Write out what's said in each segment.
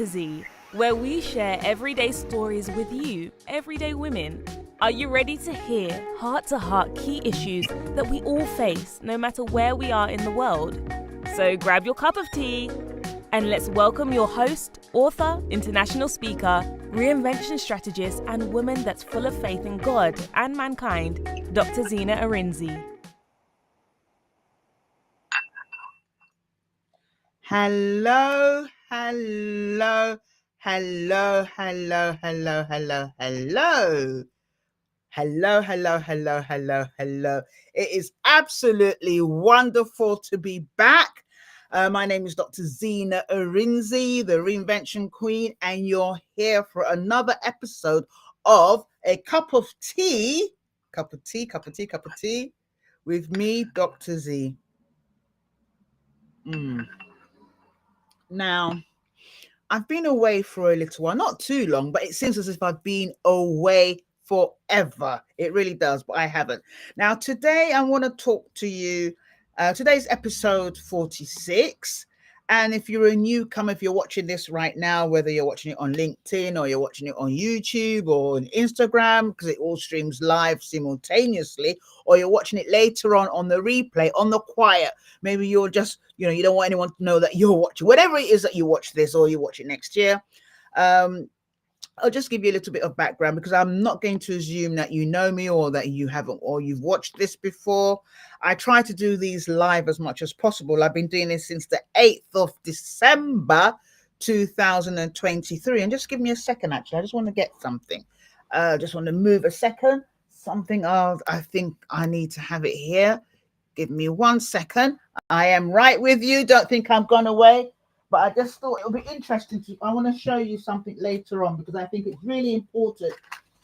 Dr Z, where we share everyday stories with you, everyday women. Are you ready to hear heart-to-heart key issues that we all face, no matter where we are in the world? So grab your cup of tea and let's welcome your host, author, international speaker, reinvention strategist, and woman that's full of faith in God and mankind, Dr. Zee Podcast. Hello. It is absolutely wonderful to be back. My name is Dr. Zee Podcast, the Reinvention Queen, and you're here for another episode of A Cup of Tea with me, Dr. Zee. Now, I've been away for a little while, not too long, but it seems as if I've been away forever. It really does, but I haven't. Now, today I want to talk to you. Today's episode 46. And if you're a newcomer, if you're watching this right now, whether you're watching it on LinkedIn or you're watching it on YouTube or on Instagram, because it all streams live simultaneously, or you're watching it later on the replay, on the quiet, maybe you're just, you don't want anyone to know that you're watching, whatever it is that you watch this or you watch it next year. I'll just give you a little bit of background because I'm not going to assume that you know me or that you haven't or you've watched this before. I try to do these live as much as possible. I've been doing this since the 8th of December 2023. And just give me a second, actually. I just want to get something. Just want to move a second. I think I need to have it here. Give me 1 second. I am right with you. Don't think I've gone away. But I just thought it would be interesting I want to show you something later on because I think it's really important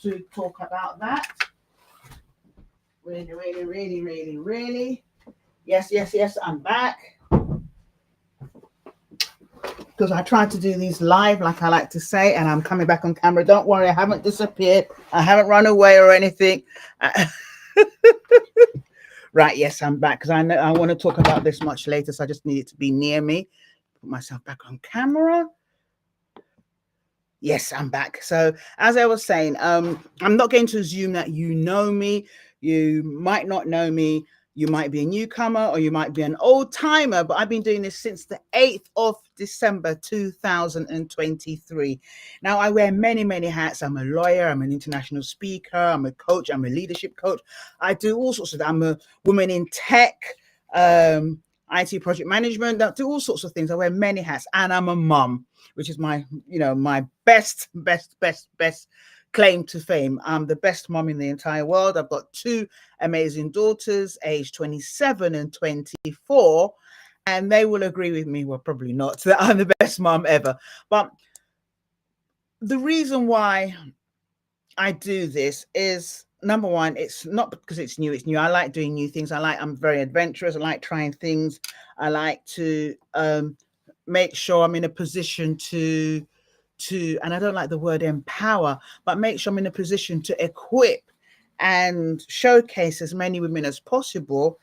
to talk about that. Really. Yes, I'm back. Because I try to do these live, like I like to say, and I'm coming back on camera. Don't worry, I haven't disappeared. I haven't run away or anything. Right, yes, I'm back because I know I want to talk about this much later, so I just need it to be near me. Put myself back on camera. Yes, I'm back. So as I was saying, I'm not going to assume that you know me. You might not know me. You might be a newcomer or you might be an old timer, but I've been doing this since the 8th of December 2023. Now I wear many, many hats. I'm a lawyer. I'm an international speaker. I'm a coach. I'm a leadership coach. I do all sorts of, I'm a woman in tech, IT project management, do all sorts of things. I wear many hats, and I'm a mum, which is my best claim to fame. I'm the best mum in the entire world. I've got 2 amazing daughters, aged 27 and 24, and they will agree with me, well, probably not, that I'm the best mum ever. But the reason why I do this is, number one, it's not because it's new. I like doing new things. I'm very adventurous. I like trying things. I like to make sure I'm in a position to, and I don't like the word empower, but make sure I'm in a position to equip and showcase as many women as possible.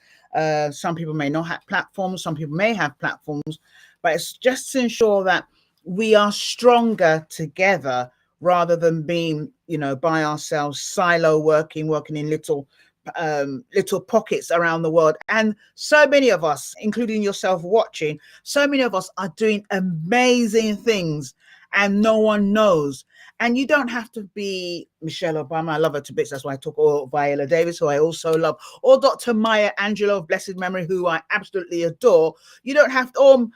Some people may not have platforms. Some people may have platforms, but it's just to ensure that we are stronger together rather than being, by ourselves, silo working in little pockets around the world. And so many of us, including yourself watching, so many of us are doing amazing things and no one knows. And you don't have to be Michelle Obama. I love her to bits. That's why I talk, or Viola Davis, who I also love, or Dr. Maya Angelou of blessed memory, who I absolutely adore. You don't have to, or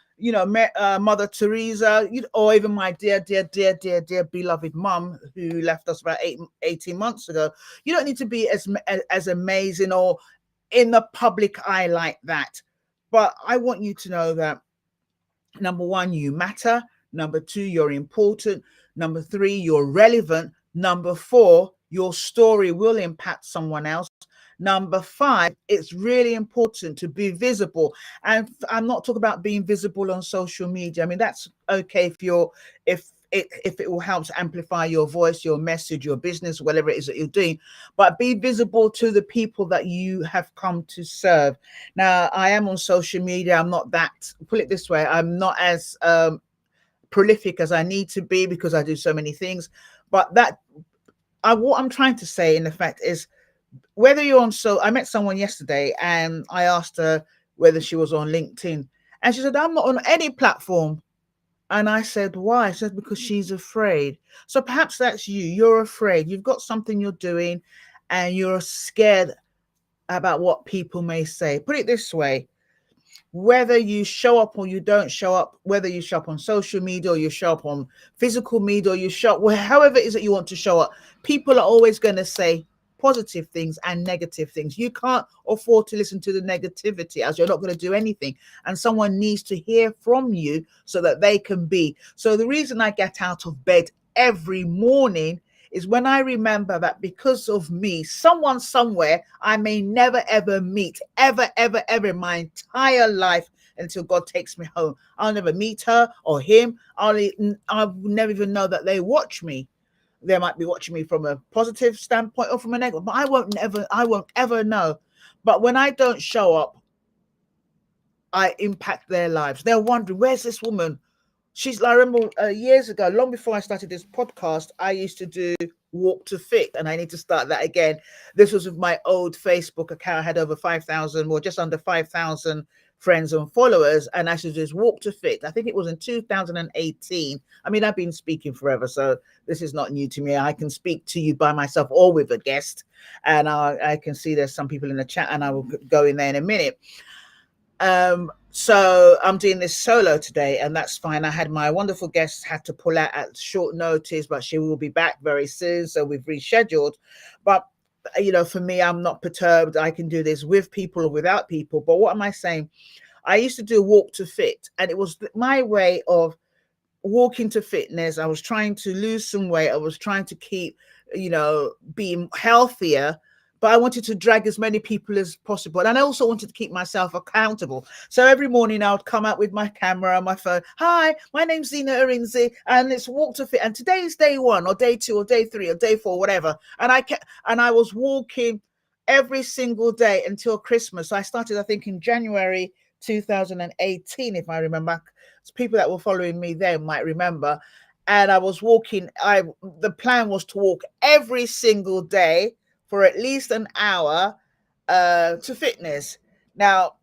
Mother Teresa, or even my dear beloved mum who left us about 18 months ago. You don't need to be as amazing or in the public eye like that. But I want you to know that, number one, you matter. Number 2, you're important. Number 3, you're relevant. Number 4, your story will impact someone else. Number 5, it's really important to be visible. And I'm not talking about being visible on social media. I mean, that's okay if it will help to amplify your voice, your message, your business, whatever it is that you're doing, but be visible to the people that you have come to serve. Now, I am on social media. I'm not that, put it this way, I'm not as prolific as I need to be because I do so many things. But what I'm trying to say in effect is, whether you're on, so I met someone yesterday and I asked her whether she was on LinkedIn, and she said, I'm not on any platform. And I said, why? She said, because she's afraid. So perhaps that's you. You're afraid. You've got something you're doing and you're scared about what people may say. Put it this way: whether you show up or you don't show up, whether you show up on social media or you show up on physical media or you show up, well, however it is that you want to show up, people are always going to say positive things and negative things. You can't afford to listen to the negativity, as you're not going to do anything. And someone needs to hear from you so that they can be. So the reason I get out of bed every morning is when I remember that because of me, someone somewhere I may never, ever meet, ever in my entire life until God takes me home. I'll never meet her or him. I'll never even know that they watch me. They might be watching me from a positive standpoint or from a negative, but I won't ever know. But when I don't show up, I impact their lives. They're wondering, where's this woman? I remember years ago, long before I started this podcast, I used to do Walk to Fit, and I need to start that again. This was with my old Facebook account. I had over 5,000 or just under 5,000 friends and followers, and I should just Walk to Fit. I think it was in 2018. I mean, I've been speaking forever, so this is not new to me. I can speak to you by myself or with a guest, and I can see there's some people in the chat, and I will go in there in a minute. So I'm doing this solo today, and that's fine. I had my wonderful guest had to pull out at short notice, but she will be back very soon. So we've rescheduled. But, for me, I'm not perturbed. I can do this with people or without people. But what am I saying? I used to do Walk to Fit, and it was my way of walking to fitness. I was trying to lose some weight. I was trying to keep, being healthier. But I wanted to drag as many people as possible. And I also wanted to keep myself accountable. So every morning I would come out with my camera and my phone. Hi, my name's Zee and it's Walk to Fit. And today is day 1 or day 2 or day 3 or day 4, whatever. And I was walking every single day until Christmas. I started, I think, in January 2018, if I remember. People that were following me then might remember. And I was walking. The plan was to walk every single day for at least an hour to fitness. Now,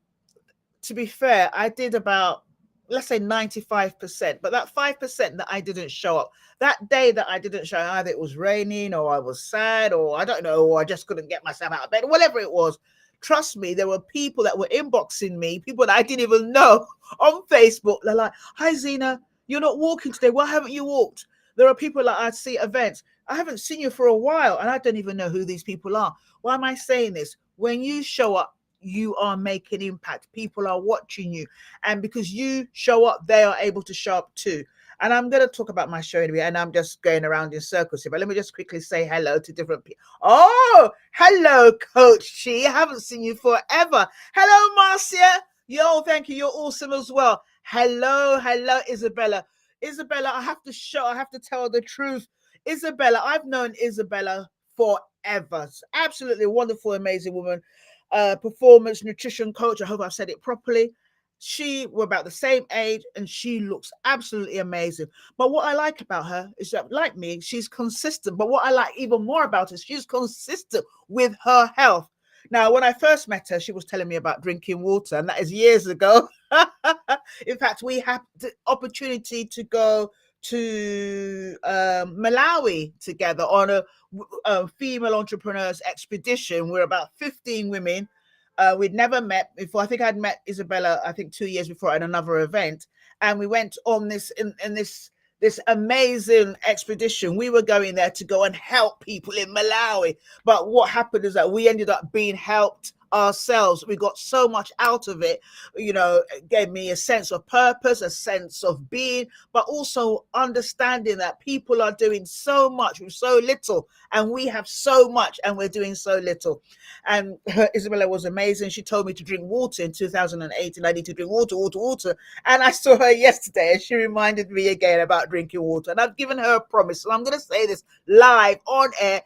to be fair, I did about, let's say 95%, but that 5% that I didn't show up, that day that I didn't show up, either it was raining or I was sad or I don't know, or I just couldn't get myself out of bed, whatever it was. Trust me, there were people that were inboxing me, people that I didn't even know on Facebook. They're like, hi, Zena, you're not walking today. Why haven't you walked? There are people that I see at events. I haven't seen you for a while, and I don't even know who these people are. Why am I saying this? When you show up, you are making impact. People are watching you. And because you show up, they are able to show up too. And I'm going to talk about my show anyway, and I'm just going around in circles here. But let me just quickly say hello to different people. Oh, hello, Coach Chi. I haven't seen you forever. Hello, Marcia. Yo, thank you. You're awesome as well. Hello, Isabella. Isabella, I have to tell the truth. Isabella, I've known Isabella forever. Absolutely wonderful, amazing woman. Performance nutrition coach. I hope I've said it properly. We're about the same age and she looks absolutely amazing. But what I like about her is that, like me, she's consistent. But what I like even more about her is she's consistent with her health. Now, when I first met her, she was telling me about drinking water, and that is years ago. In fact, we had the opportunity to go to Malawi together on a female entrepreneurs expedition. We're about 15 women. We'd never met before. I think I'd met Isabella, 2 years before at another event. And we went on this amazing expedition. We were going there to go and help people in Malawi. But what happened is that we ended up being helped ourselves. We got so much out of it. It gave me a sense of purpose, a sense of being, but also understanding that people are doing so much with so little, and we have so much and we're doing so little. And Isabella was amazing. She told me to drink water in 2018. I need to drink water. And I saw her yesterday and she reminded me again about drinking water. And I've given her a promise. And I'm going to say this live on air.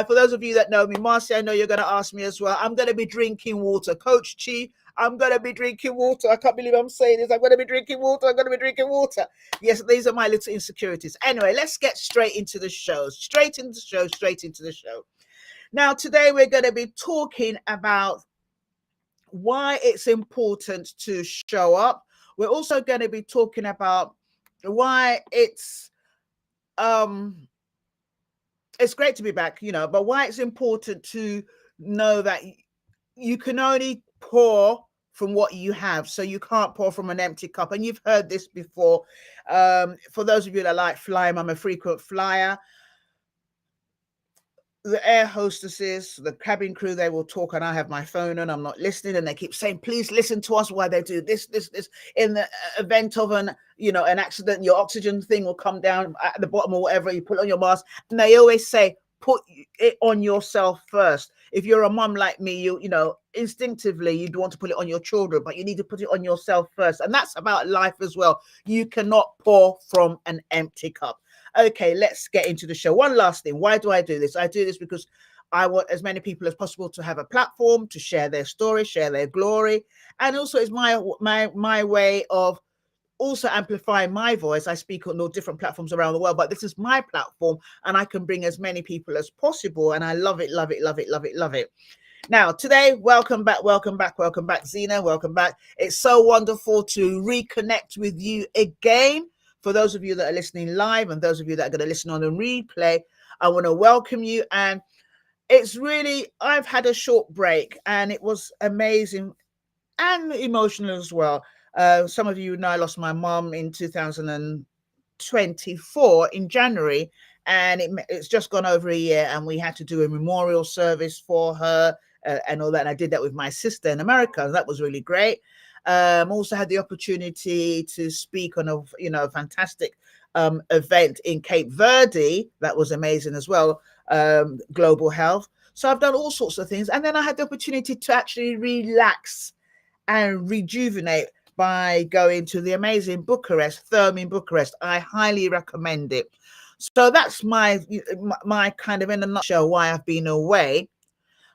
For those of you that know me, Marcy, I know you're going to ask me as well. I'm going to be drinking water. Coach Chi, I'm going to be drinking water. I can't believe I'm saying this. I'm going to be drinking water. I'm going to be drinking water. Yes, these are my little insecurities. Anyway, let's get straight into the show. Straight into the show. Now, today we're going to be talking about why it's important to show up. We're also going to be talking about why it's great to be back, but why it's important to know that you can only pour from what you have. So you can't pour from an empty cup. And you've heard this before. For those of you that like flying, I'm a frequent flyer. The air hostesses, the cabin crew, they will talk and I have my phone and I'm not listening, and they keep saying, please listen to us while they do this. In the event of an accident, your oxygen thing will come down at the bottom or whatever, you put on your mask. And they always say, put it on yourself first. If you're a mum like me, you instinctively you'd want to put it on your children, but you need to put it on yourself first. And that's about life as well. You cannot pour from an empty cup. Okay, let's get into the show. One last thing. Why do I do this? I do this because I want as many people as possible to have a platform to share their story, share their glory. And also it's my way of also amplifying my voice. I speak on all different platforms around the world, but this is my platform and I can bring as many people as possible. And I love it, love it, love it, love it, love it. Now, today, welcome back, Zena, welcome back. It's so wonderful to reconnect with you again. For those of you that are listening live and those of you that are going to listen on a replay, I want to welcome you. And I've had a short break and it was amazing and emotional as well. Some of you know I lost my mom in 2024 in January, and it's just gone over a year, and we had to do a memorial service for her and all that. And I did that with my sister in America, and that was really great. Also had the opportunity to speak on a fantastic event in Cape Verde. That was amazing as well. Global health. So I've done all sorts of things, and then I had the opportunity to actually relax and rejuvenate by going to the amazing Therme in Bucharest. I highly recommend it. So that's my kind of in a nutshell why I've been away.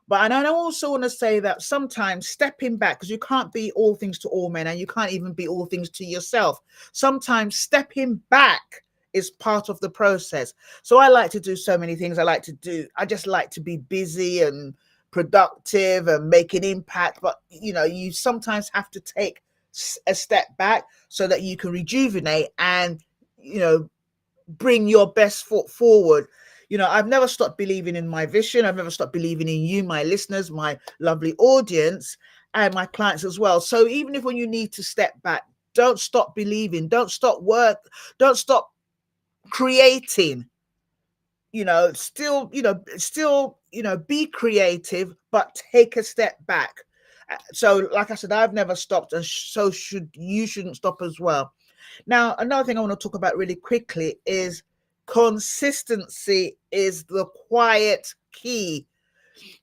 But I also want to say that sometimes stepping back, because you can't be all things to all men and you can't even be all things to yourself. Sometimes stepping back is part of the process. So I like to do so many things. I just like to be busy and productive and make an impact. But, you sometimes have to take a step back so that you can rejuvenate and, bring your best foot forward. I've never stopped believing in my vision. I've never stopped believing in you, my listeners, my lovely audience, and my clients as well. So even if when you need to step back, don't stop believing, don't stop creating, still be creative, but take a step back. So like I said, I've never stopped, and so you shouldn't stop as well. Now, another thing I want to talk about really quickly is consistency is the quiet key.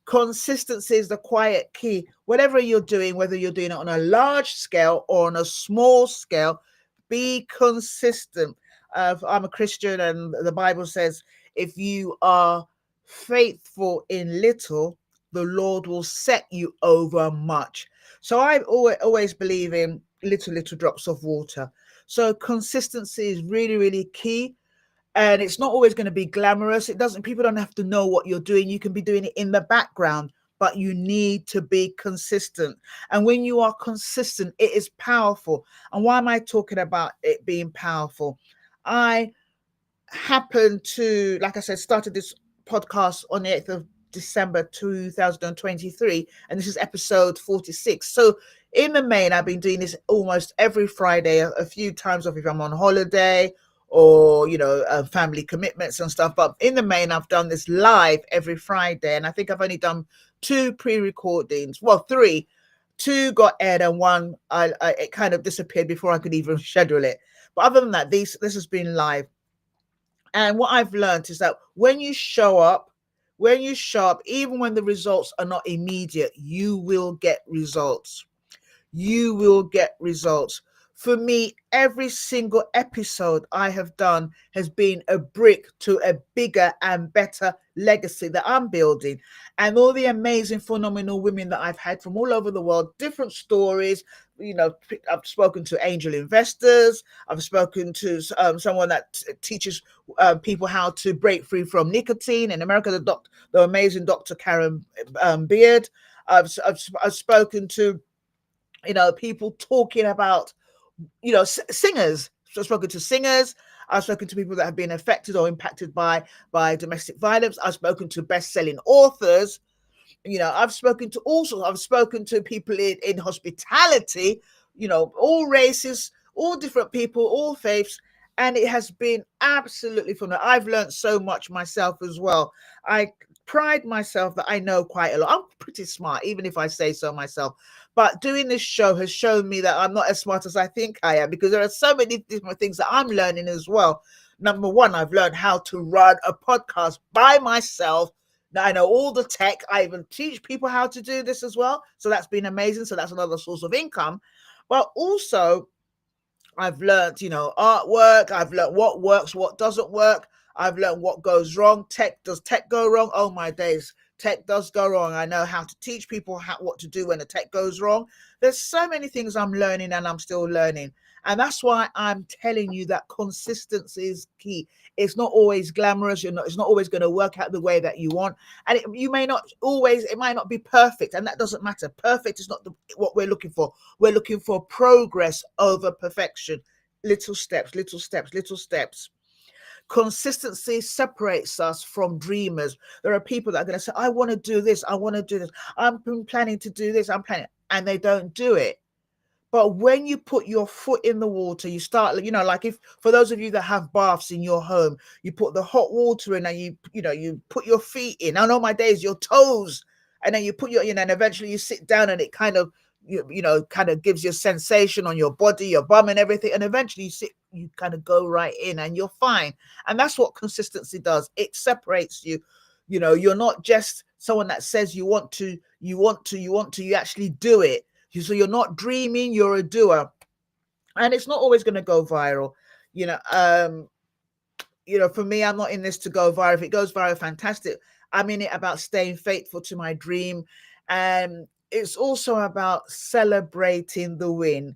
Consistency is the quiet key. Whatever you're doing, whether you're doing it on a large scale or on a small scale, be consistent. I'm a Christian, and the Bible says, if you are faithful in little, the Lord will set you over much. So I always believe in little drops of water. So consistency is really, really key. And it's not always going to be glamorous. People don't have to know what you're doing. You can be doing it in the background, but you need to be consistent. And when you are consistent, it is powerful. And why am I talking about it being powerful? I happened to, like I said, started this podcast on the 8th of December 2023, and this is episode 46. So in the main, I've been doing this almost every Friday, a few times off if I'm on holiday or family commitments and stuff, but in the main I've done this live every Friday, and I think I've only done 2 pre-recordings, well 3. 2 got aired and 1 it kind of disappeared before I could even schedule it. But other than that, this has been live. And what I've learned is that when you show up, even when the results are not immediate, you will get results. You will get results. For me, every single episode I have done has been a brick to a bigger and better legacy that I'm building. And all the amazing, phenomenal women that I've had from all over the world, different stories. I've spoken to angel investors. I've spoken to someone that teaches people how to break free from nicotine in America, the amazing Dr. Karen Beard. I've spoken to, people talking about, singers. So I've spoken to singers. I've spoken to people that have been affected or impacted by domestic violence. I've spoken to best-selling authors. I've spoken to I've spoken to people in hospitality, all races, all different people, all faiths. And it has been absolutely fun. I've learned so much myself as well. I pride myself that I know quite a lot. I'm pretty smart, even if I say so myself. But doing this show has shown me that I'm not as smart as I think I am, because there are so many different things that I'm learning as well. Number one, I've learned how to run a podcast by myself. Now I know all the tech. I even teach people how to do this as well. So that's been amazing. So that's another source of income. But also, I've learned, artwork. I've learned what works, what doesn't work. I've learned what goes wrong. Does tech go wrong? Oh my days. Tech does go wrong. I know how to teach people what to do when the tech goes wrong. There's so many things I'm learning, and I'm still learning. And that's why I'm telling you that consistency is key. It's not always glamorous. It's not always going to work out the way that you want. And it might not be perfect. And that doesn't matter. Perfect is not what we're looking for. We're looking for progress over perfection. Little steps, little steps, little steps. Consistency separates us from dreamers. There are people that are going to say, I want to do this. I want to do this. I'm planning to do this. And they don't do it. But when you put your foot in the water, you start, like if, for those of you that have baths in your home, you put the hot water in and you put your feet in. I know my days, your toes, and then you put and eventually you sit down and it kind of, kind of gives you a sensation on your body, your bum and everything. And eventually you kind of go right in and you're fine. And that's what consistency does. It separates you. You're not just someone that says you want to, you actually do it. So you're not dreaming, you're a doer. And it's not always going to go viral. For me, I'm not in this to go viral. If it goes viral, fantastic. I'm in it about staying faithful to my dream. And it's also about celebrating the win.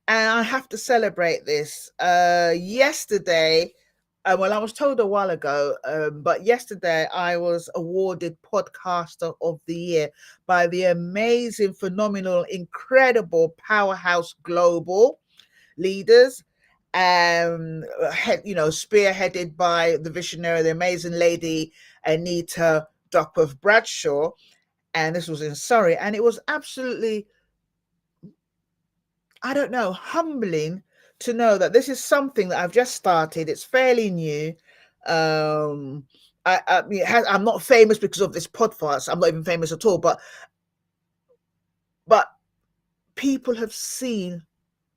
And I have to celebrate this. Yesterday, I was told a while ago, but yesterday I was awarded Podcaster of the Year by the amazing, phenomenal, incredible Powerhouse Global leaders, spearheaded by the visionary, the amazing lady Anita Duckworth Bradshaw. And this was in Surrey. And it was absolutely, humbling to know that this is something that I've just started. It's fairly new. I'm not famous because of this podcast. I'm not even famous at all. But people have seen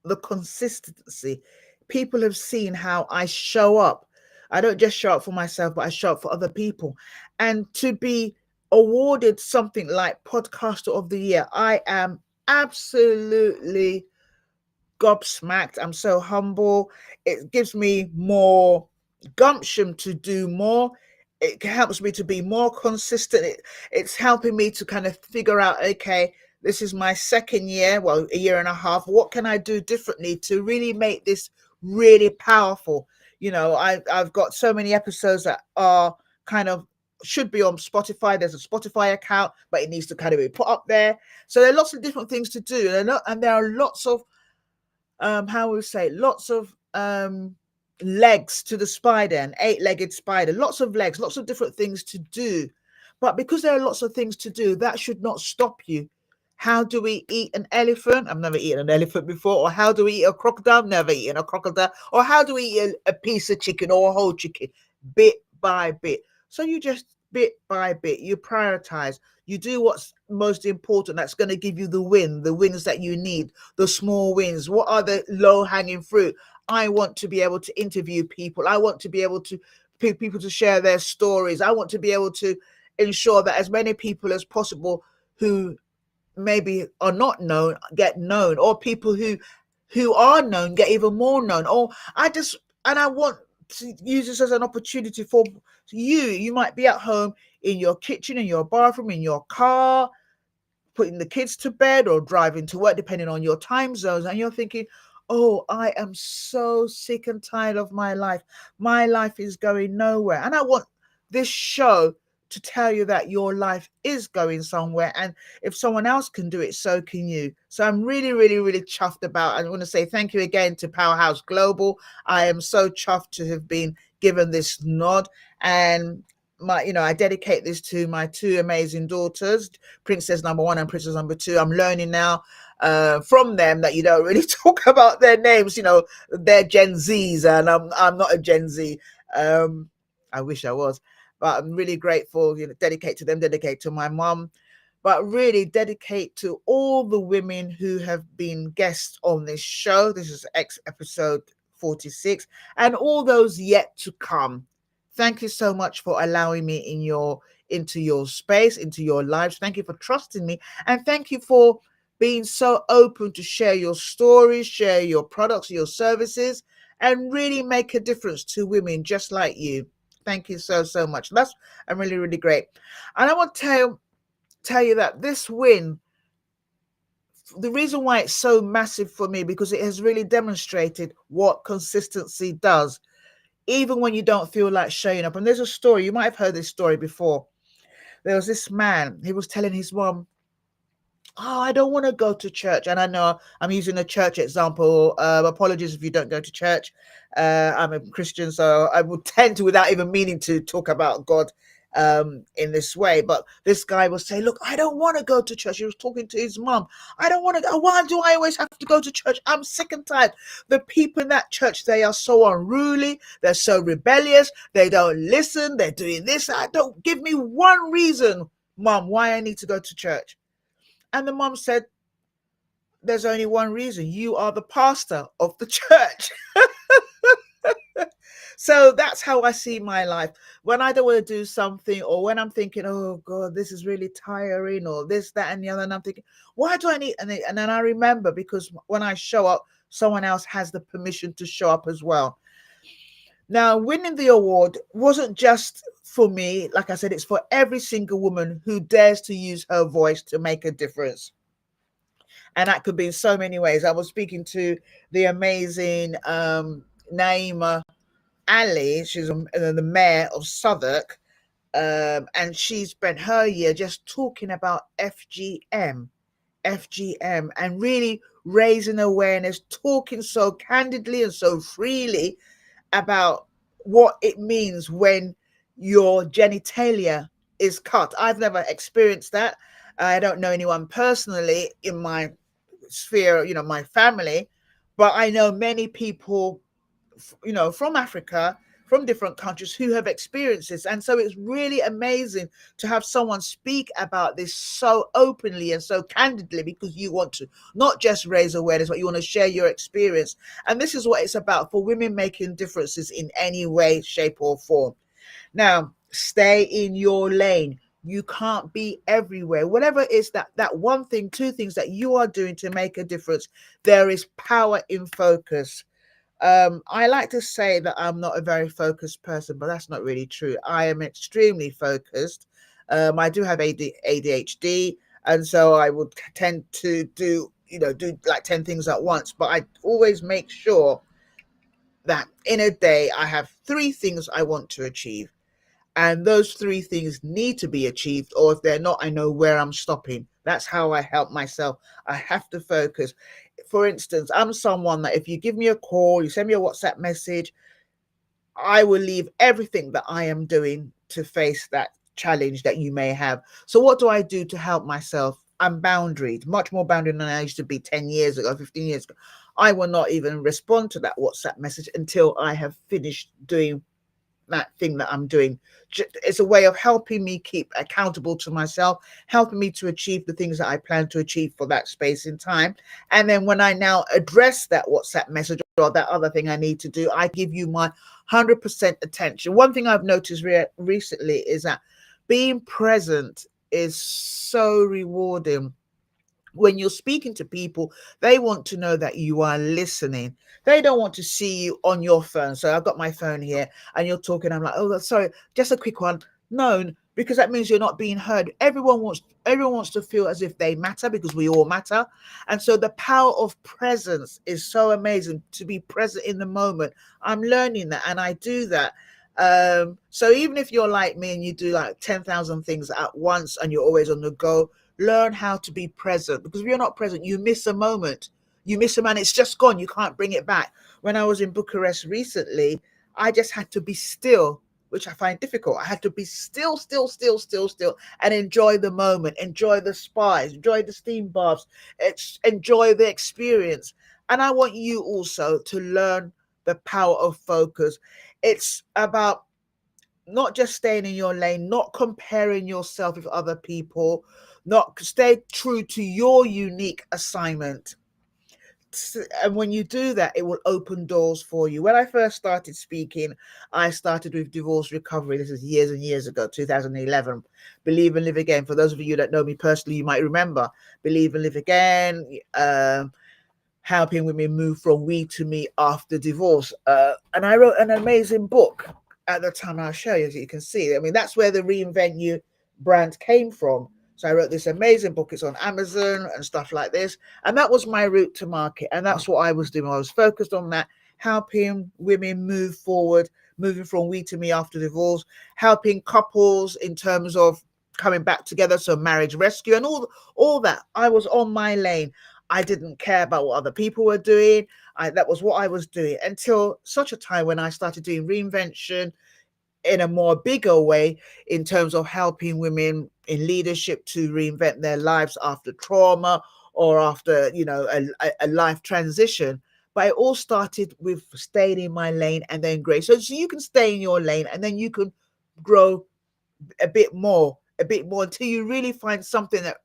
the consistency. People have seen how I show up. I don't just show up for myself, but I show up for other people. And to be awarded something like Podcaster of the Year, I am absolutely gobsmacked. I'm so humble. It gives me more gumption to do more. It helps me to be more consistent. It's helping me to kind of figure out, okay, this is my second year, a year and a half. What can I do differently to really make this really powerful? I've got so many episodes that are kind of should be on Spotify. There's a Spotify account, but it needs to kind of be put up there. So there are lots of different things to do. And there are lots of lots of legs to the spider, an 8-legged spider, lots of legs, lots of different things to do. But because there are lots of things to do, that should not stop you. How do we eat an elephant? I've never eaten an elephant before. Or how do we eat a crocodile? Never eaten a crocodile. Or how do we eat a piece of chicken or a whole chicken? Bit by bit. So you just bit by bit, you prioritize. You do what's most important. That's going to give you the wins that you need, the small wins. What are the low-hanging fruit? I want to be able to interview people. I want to be able to people to share their stories. I want to be able to ensure that as many people as possible who maybe are not known get known, or people who who are known get even more known. And I want to use this as an opportunity for you might be at home, in your kitchen, in your bathroom, in your car, putting the kids to bed or driving to work, depending on your time zones, and you're thinking, oh, I am so sick and tired of my life. My life is going nowhere. And I want this show to tell you that your life is going somewhere. And if someone else can do it, so can you. So I'm really, really, really chuffed about. I want to say thank you again to Powerhouse Global. I am so chuffed to have been given this nod. And I dedicate this to my two amazing daughters, Princess number 1 and Princess number 2. I'm learning now from them that you don't really talk about their names. They're Gen Zs, and I'm not a Gen Z. I wish I was, but I'm really grateful. Dedicate to them, dedicate to my mum, but really dedicate to all the women who have been guests on this show. This is episode 46, and all those yet to come. Thank you so much for allowing me into your space, into your lives. Thank you for trusting me. And thank you for being so open to share your stories, share your products, your services, and really make a difference to women just like you. Thank you so, so much. I'm really, really great. And I want to tell you that this win, the reason why it's so massive for me, because it has really demonstrated what consistency does. Even when you don't feel like showing up. And there's a story, you might have heard this story before. There was this man, he was telling his mom, oh, I don't want to go to church. And I know I'm using a church example. Apologies if you don't go to church. I'm a Christian, so I would tend to, without even meaning to, talk about God in this way. But this guy will say, look, I don't want to go to church. He was talking to his mom. I don't want to go. Why do I always have to go to church? I'm sick and tired. The people in that church, they are so unruly. They're so rebellious. They don't listen. They're doing this. Don't give me one reason, Mom, why I need to go to church. And the mom said, there's only one reason. You are the pastor of the church. So that's how I see my life. When I don't want to do something, or when I'm thinking, oh God, this is really tiring, or this, that, and the other, and I'm thinking, why do I need? And then I remember, because when I show up, someone else has the permission to show up as well. Now, winning the award wasn't just for me. Like I said, it's for every single woman who dares to use her voice to make a difference. And that could be in so many ways. I was speaking to the amazing Naima Ali. She's the mayor of Southwark, and she spent her year just talking about FGM, and really raising awareness, talking so candidly and so freely about what it means when your genitalia is cut. I've never experienced that. I don't know anyone personally in my sphere, my family, but I know many people, from Africa, from different countries, who have experienced this. And so it's really amazing to have someone speak about this so openly and so candidly, because you want to not just raise awareness, but you want to share your experience. And this is what it's about, for women making differences in any way, shape, or form. Now, stay in your lane. You can't be everywhere. Whatever it is that one thing, two things that you are doing to make a difference, there is power in focus. I like to say that I'm not a very focused person, but that's not really true. I am extremely focused. I do have ADHD, and so I would tend to do like 10 things at once. But I always make sure that in a day I have 3 things I want to achieve. And those 3 things need to be achieved, or if they're not, I know where I'm stopping. That's how I help myself. I have to focus. For instance, I'm someone that if you give me a call, you send me a WhatsApp message, I will leave everything that I am doing to face that challenge that you may have. So what do I do to help myself? I'm boundaried, much more boundaried than I used to be 10 years ago, 15 years ago. I will not even respond to that WhatsApp message until I have finished doing that thing that I'm doing. It's a way of helping me keep accountable to myself, helping me to achieve the things that I plan to achieve for that space in time. And then when I now address that WhatsApp message or that other thing I need to do, I give you my 100% attention. One thing I've noticed recently is that being present is so rewarding. When you're speaking to people, they want to know that you are listening. They don't want to see you on your phone. So I've got my phone here and you're talking. I'm like, oh, sorry, just a quick one. No, because that means you're not being heard. Everyone wants to feel as if they matter, because we all matter. And so the power of presence is so amazing, to be present in the moment. I'm learning that, and I do that. So even if you're like me and you do like 10,000 things at once and you're always on the go, learn how to be present, because if you're not present, you miss a moment. You miss a man, it's just gone. You can't bring it back. When I was in Bucharest recently, I just had to be still, which I find difficult. I had to be still, still, and enjoy the moment, enjoy the spice, enjoy the steam baths, enjoy the experience. And I want you also to learn the power of focus. It's about not just staying in your lane, not comparing yourself with other people, not stay true to your unique assignment. And when you do that, it will open doors for you. When I first started speaking, I started with divorce recovery. This is years and years ago, 2011. Believe and Live Again. For those of you that know me personally, you might remember Believe and Live Again, helping women move from we to me after divorce. And I wrote an amazing book at the time. I'll show you, as you can see. I mean, that's where the Reinvent You brand came from. So I wrote this amazing book. It's on Amazon and stuff like this. And that was my route to market. And that's what I was doing. I was focused on that, helping women move forward, moving from we to me after divorce, helping couples in terms of coming back together. So marriage rescue and all that. I was on my lane. I didn't care about what other people were doing. That was what I was doing, until such a time when I started doing reinvention in a more bigger way, in terms of helping women in leadership to reinvent their lives after trauma or after, a life transition. But it all started with staying in my lane and then grace. So you can stay in your lane and then you can grow a bit more until you really find something that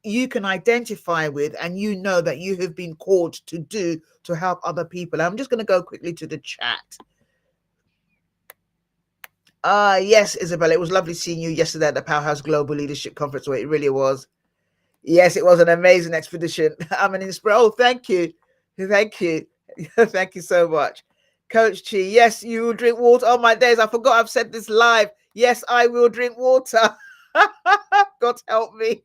you can identify with and you know that you have been called to do to help other people. I'm just going to go quickly to the chat. Yes, Isabella, it was lovely seeing you yesterday at the Powerhouse Global Leadership Conference. It really was. Yes, it was an amazing expedition. I'm an inspiration. Oh, thank you. Thank you. Thank you so much. Coach Chi, yes, you will drink water. Oh, my days, I forgot I've said this live. Yes, I will drink water. God help me.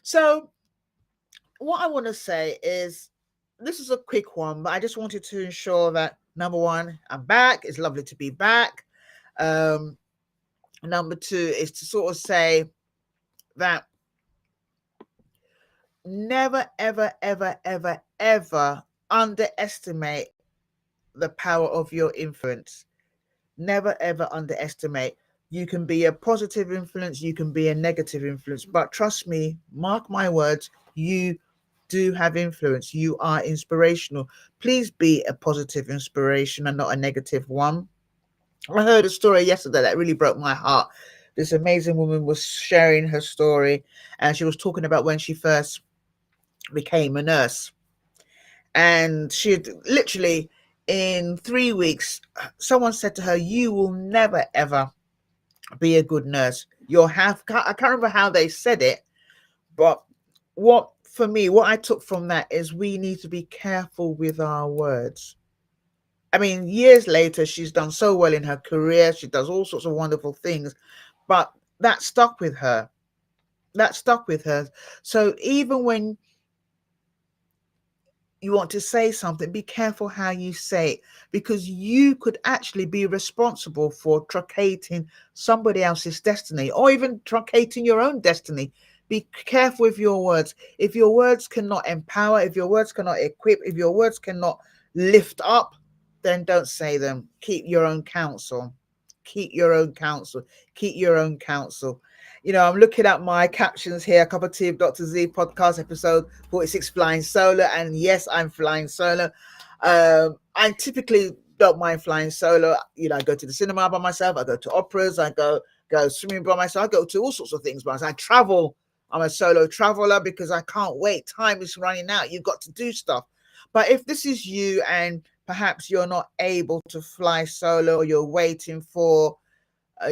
So what I want to say is, this is a quick one, but I just wanted to ensure that, number one, I'm back. It's lovely to be back. Number two is to sort of say that never, ever, ever, ever, ever underestimate the power of your influence. Never, ever underestimate. You can be a positive influence, you can be a negative influence, but trust me, mark my words, you do have influence. You are inspirational. Please be a positive inspiration and not a negative one. I heard a story yesterday that really broke my heart. This amazing woman was sharing her story, and she was talking about when she first became a nurse. And she had literally, in 3 weeks, someone said to her, "You will never, ever be a good nurse. You'll have," I can't remember how they said it, but what I took from that is we need to be careful with our words. I mean, years later, she's done so well in her career. She does all sorts of wonderful things, but that stuck with her. So even when you want to say something, be careful how you say it, because you could actually be responsible for truncating somebody else's destiny, or even truncating your own destiny. Be careful with your words. If your words cannot empower, if your words cannot equip, if your words cannot lift up, then don't say them. Keep your own counsel. Keep your own counsel. Keep your own counsel. I'm looking at my captions here. A cup of tea of Dr. Zee Podcast, episode 46, flying solo. And yes, I'm flying solo. I typically don't mind flying solo. I go to the cinema by myself. I go to operas. I go swimming by myself. I go to all sorts of things by myself. I travel. I'm a solo traveler because I can't wait. Time is running out. You've got to do stuff. But if this is you and perhaps you're not able to fly solo, or you're waiting for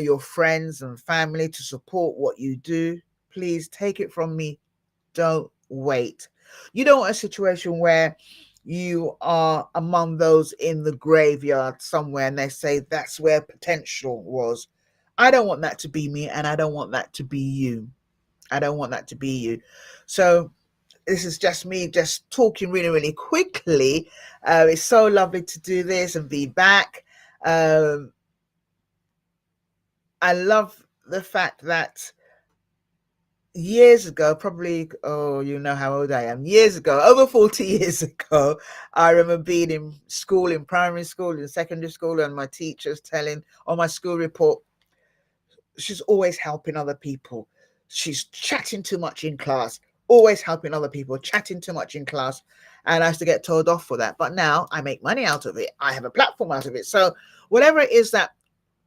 your friends and family to support what you do, please take it from me. don't wait. You don't want a situation where you are among those in the graveyard somewhere and they say that's where potential was. I don't want that to be me, and I don't want that to be you. I don't want that to be you. So this is just me just talking really, really quickly. It's so lovely to do this and be back. I love the fact that years ago, probably, oh, you know how old I am, years ago, over 40 years ago, I remember being in school, in primary school, in secondary school, and my teachers telling on my school report, she's always helping other people. She's chatting too much in class, always helping other people, chatting too much in class. And I used to get told off for that. But now I make money out of it. I have a platform out of it. So whatever it is that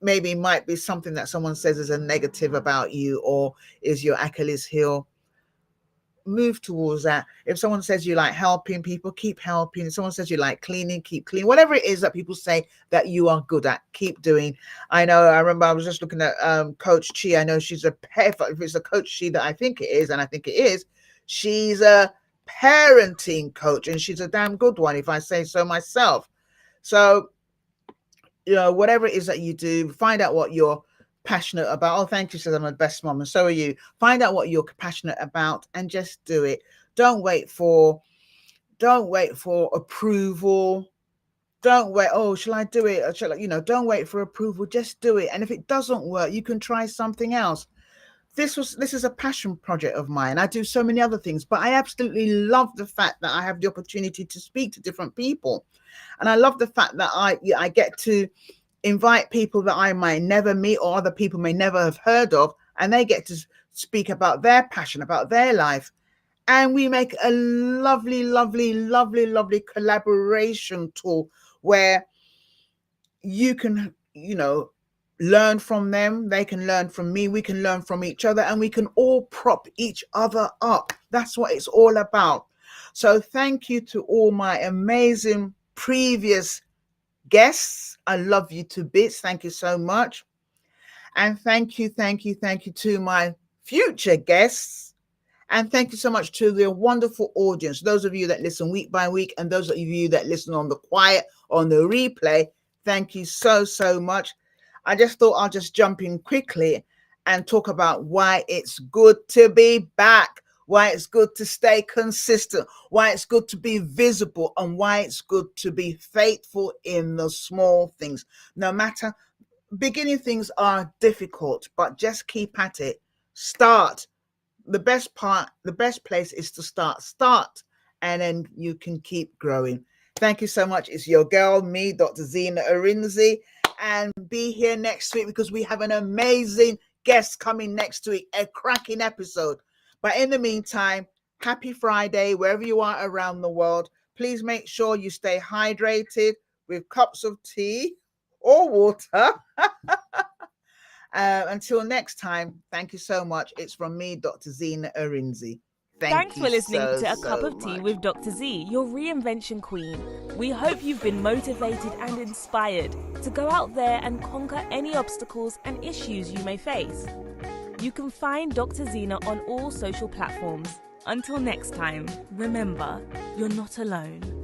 maybe might be something that someone says is a negative about you or is your Achilles heel, move towards that. If someone says you like helping people, keep helping. If someone says you like cleaning, keep cleaning. Whatever it is that people say that you are good at, keep doing. I remember I was just looking at Coach Chi. I know she's if it's a Coach Chi that I think it is, and I think it is, she's a parenting coach, and she's a damn good one, if I say so myself. So whatever it is that you do, find out what you're passionate about. Oh, thank you, says I'm the best mom, and so are you. Find out what you're passionate about and just do it. Don't wait for approval. Don't wait. Oh, shall I do it? Or shall I, don't wait for approval. Just do it. And if it doesn't work, you can try something else. This is a passion project of mine. I do so many other things, but I absolutely love the fact that I have the opportunity to speak to different people. And I love the fact that I get to invite people that I might never meet or other people may never have heard of, and they get to speak about their passion, about their life. And we make a lovely, lovely, lovely, lovely collaboration tool where you can, learn from them. They can learn from me. We can learn from each other, and we can all prop each other up. That's what it's all about. So thank you to all my amazing previous guests. I love you to bits. Thank you so much. And thank you to my future guests. And thank you so much to the wonderful audience, those of you that listen week by week, and those of you that listen on the quiet, on the replay. Thank you so, so much. I just thought I'll just jump in quickly and talk about why it's good to be back, why it's good to stay consistent, why it's good to be visible, and why it's good to be faithful in the small things. No matter, beginning things are difficult, but just keep at it. Start. The best place is to start, and then you can keep growing. Thank you so much. It's your girl, me, Dr. Zee and be here next week because we have an amazing guest coming next week, a cracking episode. But in the meantime, happy Friday, wherever you are around the world. Please make sure you stay hydrated with cups of tea or water. Until next time, thank you so much. It's from me, Dr. Zee. Thanks for listening to A Cup of Tea with Dr. Zee, your reinvention queen. We hope you've been motivated and inspired to go out there and conquer any obstacles and issues you may face. You can find Dr. Zee on all social platforms. Until next time, remember, you're not alone.